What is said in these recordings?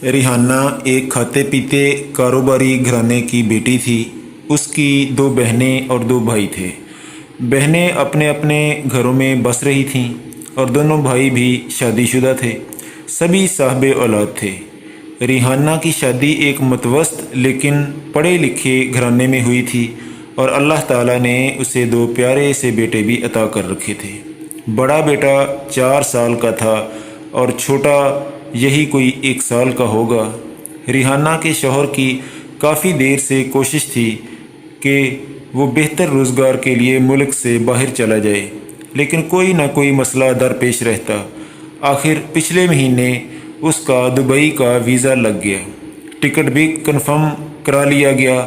Rihanna एक खाते पीते कारोबारी घराने की बेटी थी। उसकी दो बहनें और दो भाई थे। बहनें अपने अपने घरों में बस रही थीं और दोनों भाई भी शादीशुदा थे। सभी साहबे औलाद थे। रिहाना की शादी एक मतवस्त लेकिन पढ़े लिखे घराने में हुई थी और अल्लाह ताला ने उसे दो प्यारे से बेटे भी अता कर रखे थे। बड़ा बेटा 4 साल का था और छोटा यही कोई 1 साल का होगा। रिहाना के शौहर की काफ़ी देर से कोशिश थी कि वो बेहतर रोज़गार के लिए मुल्क से बाहर चला जाए, लेकिन कोई ना कोई मसला दरपेश रहता। आखिर पिछले महीने उसका दुबई का वीज़ा लग गया, टिकट भी कन्फर्म करा लिया गया।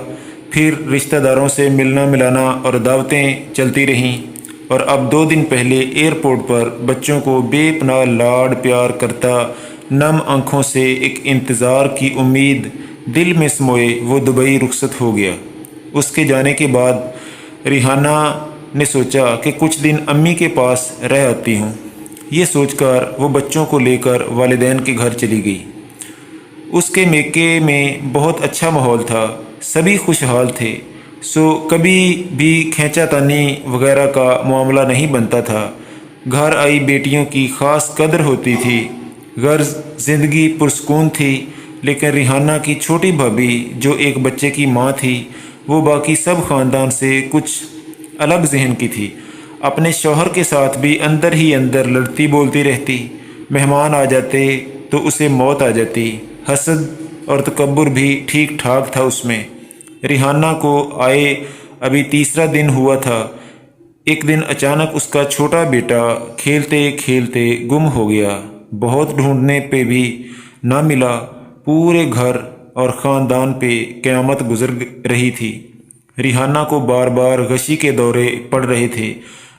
फिर रिश्तेदारों से मिलना मिलाना और दावतें चलती रहीं और अब 2 दिन पहले एयरपोर्ट पर बच्चों को बेपनाह लाड प्यार करता नम आँखों से एक इंतज़ार की उम्मीद दिल में समोए वो दुबई रुखसत हो गया। उसके जाने के बाद रिहाना ने सोचा कि कुछ दिन अम्मी के पास रह आती हूँ। ये सोचकर वो बच्चों को लेकर वालिदैन के घर चली गई। उसके मेके में बहुत अच्छा माहौल था, सभी खुशहाल थे, सो कभी भी खींचातानी वगैरह का मामला नहीं बनता था। घर आई बेटियों की ख़ास कदर होती थी। गर्ज ज़िंदगी पुरसकून थी, लेकिन रिहाना की छोटी भाभी जो एक बच्चे की माँ थी, वो बाकी सब ख़ानदान से कुछ अलग जहन की थी। अपने शौहर के साथ भी अंदर ही अंदर लड़ती बोलती रहती। मेहमान आ जाते तो उसे मौत आ जाती। हसद और तकब्बुर भी ठीक ठाक था उसमें। रिहाना को आए अभी 3रा दिन हुआ था। एक दिन अचानक उसका छोटा बेटा खेलते खेलते गुम हो गया। बहुत ढूंढने पे भी ना मिला। पूरे घर और ख़ानदान पे क़यामत गुजर रही थी। रिहाना को बार बार गशी के दौरे पड़ रहे थे।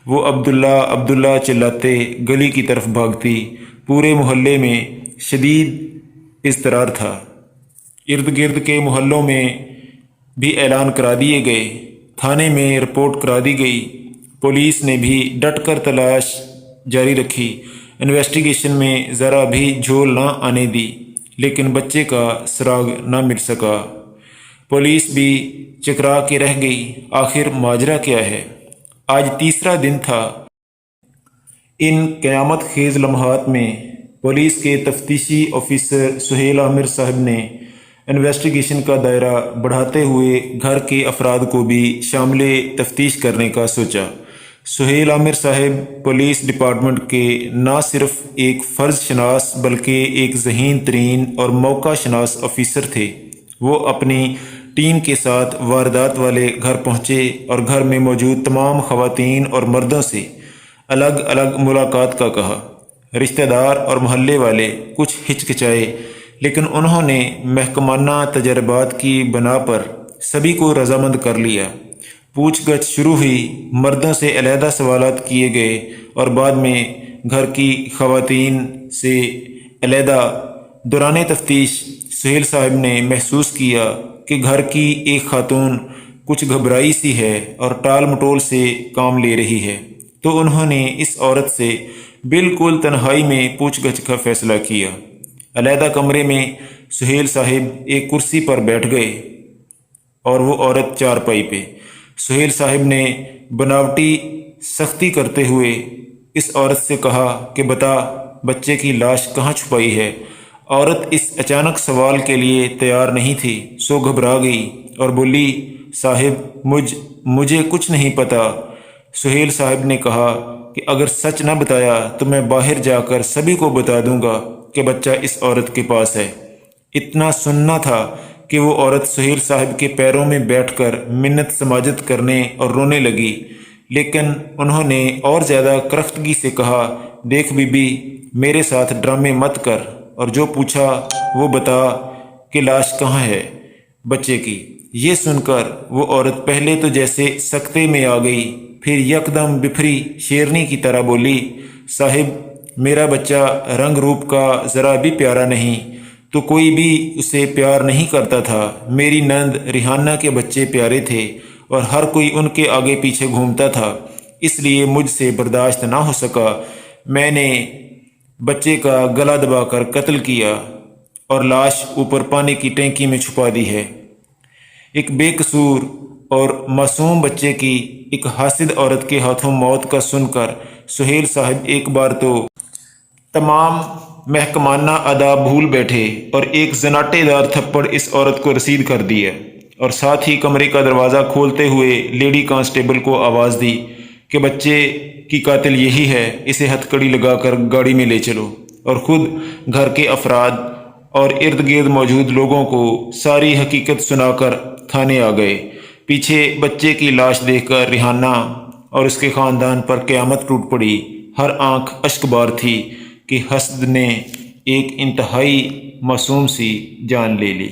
वो अब्दुल्ला अब्दुल्ला चिल्लाते गली की तरफ भागती। पूरे मोहल्ले में शदीद इज़्तिरार था। इर्द गिर्द के मोहल्लों में भी ऐलान करा दिए गए। थाने में रिपोर्ट करा दी गई। पुलिस ने भी डट कर तलाश जारी रखी। इन्वेस्टिगेशन में ज़रा भी झोल ना आने दी, लेकिन बच्चे का सुराग ना मिल सका। पुलिस भी चकरा के रह गई। आखिर माजरा क्या है? आज 3रा दिन था। इन क़यामत खेज़ लम्हात में पुलिस के तफ्तीशी ऑफिसर सुहेल आमिर साहब ने इन्वेस्टिगेशन का दायरा बढ़ाते हुए घर के अफराद को भी शामिल तफ्तीश करने का सोचा। सुहेल आमिर साहब पुलिस डिपार्टमेंट के ना सिर्फ एक फ़र्ज शनास बल्कि एक ज़हीन तरीन और मौका शनास ऑफिसर थे। वो अपनी टीम के साथ वारदात वाले घर पहुँचे और घर में मौजूद तमाम ख़वातीन और मर्दों से अलग अलग मुलाकात का कहा। रिश्तेदार और मोहल्ले वाले कुछ हिचकिचाए, लेकिन उन्होंने महकमाना तजर्बात की बना पर सभी को रजामंद कर लिया। पूछगछ शुरू हुई। मर्दों से अलहदा सवालात किए गए और बाद में घर की ख़वातीन से अलहदा। दौरान तफ्तीश सुहेल साहब ने महसूस किया कि घर की एक खातून कुछ घबराई सी है और टाल मटोल से काम ले रही है, तो उन्होंने इस औरत से बिल्कुल तन्हाई में पूछगछ का फ़ैसला किया। अलहदा कमरे में सुहेल साहब एक कुर्सी पर बैठ गए और वो औरत चारपाई पे। सुहेल साहब ने बनावटी सख्ती करते हुए इस औरत से कहा कि बता, बच्चे की लाश कहाँ छुपाई है? औरत इस अचानक सवाल के लिए तैयार नहीं थी, सो घबरा गई और बोली, साहिब मुझे कुछ नहीं पता। सुहेल साहब ने कहा कि अगर सच न बताया तो मैं बाहर जाकर सभी को बता दूंगा कि बच्चा इस औरत के पास है। इतना सुनना था कि वो औरत सुहेल साहब के पैरों में बैठकर मिन्नत समाजत करने और रोने लगी, लेकिन उन्होंने और ज़्यादा करख्तगी से कहा, देख बीबी, मेरे साथ ड्रामे मत कर और जो पूछा वो बता कि लाश कहाँ है बच्चे की। ये सुनकर वो औरत पहले तो जैसे सकते में आ गई, फिर यकदम बिफरी शेरनी की तरह बोली, साहिब, मेरा बच्चा रंग रूप का ज़रा भी प्यारा नहीं, तो कोई भी उसे प्यार नहीं करता था। मेरी नंद रिहाना के बच्चे प्यारे थे और हर कोई उनके आगे पीछे घूमता था, इसलिए मुझसे बर्दाश्त ना हो सका। मैंने बच्चे का गला दबाकर कत्ल किया اور لاش اوپر پانی کی ٹینکی میں چھپا دی ہے۔ ایک بے قصور اور معصوم بچے کی ایک حاسد عورت کے ہاتھوں موت کا سن کر سہیل صاحب ایک بار تو تمام محکمانہ ادا بھول بیٹھے اور ایک زناٹے دار تھپڑ اس عورت کو رسید کر دیا اور ساتھ ہی کمرے کا دروازہ کھولتے ہوئے لیڈی کانسٹیبل کو آواز دی کہ بچے کی قاتل یہی ہے، اسے ہتھ کڑی لگا کر گاڑی میں لے چلو، اور خود گھر کے افراد اور ارد گرد موجود لوگوں کو ساری حقیقت سنا کر تھانے آ گئے۔ پیچھے بچے کی لاش دیکھ کر ریحانہ اور اس کے خاندان پر قیامت ٹوٹ پڑی۔ ہر آنکھ اشک بار تھی کہ حسد نے ایک انتہائی معصوم سی جان لے لی۔